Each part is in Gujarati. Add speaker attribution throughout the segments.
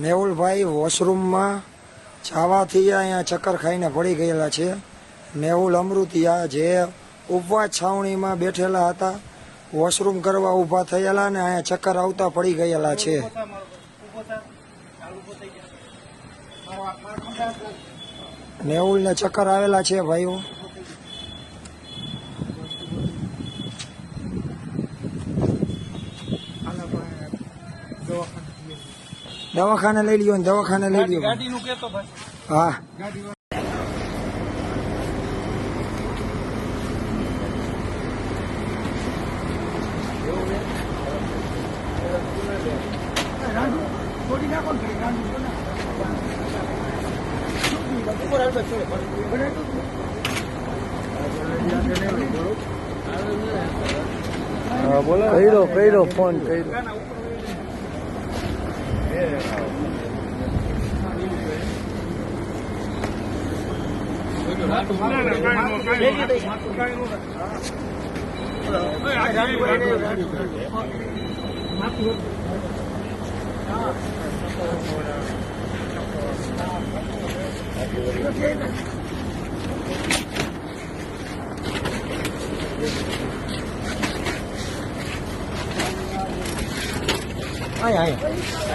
Speaker 1: મેહુલભાઈ વોશરૂમમાં જવાથી અહીંયા ચક્કર ખાઈને પડી ગયેલા છે. મેહુલ અમૃતિયા જે ઉપવાસ છાવણીમાં બેઠેલા હતા, વોશરૂમ કરવા ઊભા થયેલા ને અહીંયા ચક્કર આવતા પડી ગયેલા છે. મેહુલને ચક્કર આવેલા છે ભાઈઓ. દવાખાને લઈ લ્યો ને દવાખાને લઈ લ્યો. હા બોલો કર્યો ફોન કર્યો.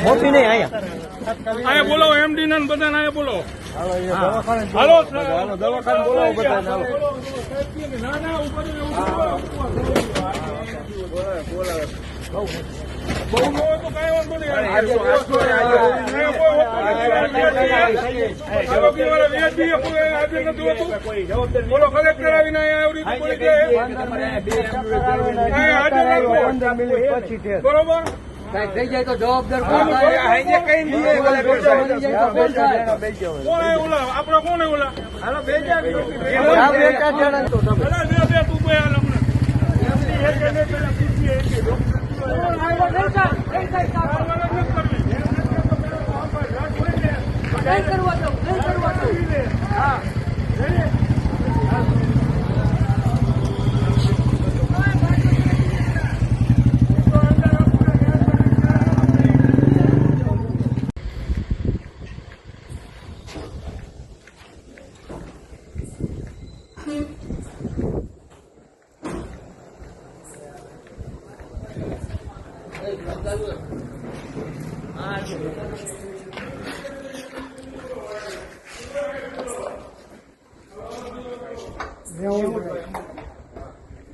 Speaker 1: મોટી નહીં આયા
Speaker 2: બોલો એમડી ને બધા આયા બોલો. હાલો
Speaker 1: દવાખાને બોલાવો બધા.
Speaker 2: બોલો કલેક્ટર આવીને બરોબર
Speaker 1: થઈ જાય તો જવાબદાર
Speaker 2: આપડે કોને ઓલા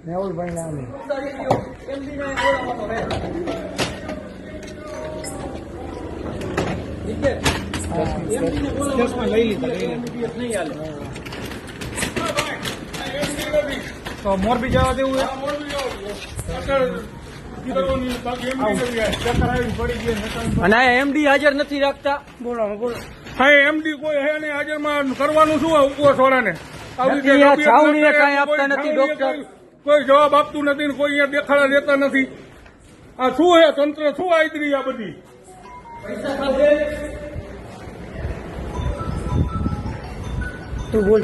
Speaker 1: મેહુલભાઈ નામ
Speaker 2: તો મોરબી જવા દેવું
Speaker 1: અને એમડી હાજર નથી રાખતા. બોલો બોલો.
Speaker 2: હા એમડી કોઈ હે નહીં હાજરમાં કરવાનું શું ઉપવાસ વાળાને
Speaker 1: છાવણીને કાંઈ આપતા નથી ડોક્ટર.
Speaker 2: કોઈ જવાબ આપતું નથી ને કોઈ અહીંયા દેખાડા દેતા નથી. આ શું હે તંત્ર શું આદરી આ બધી.
Speaker 1: તું બોલ.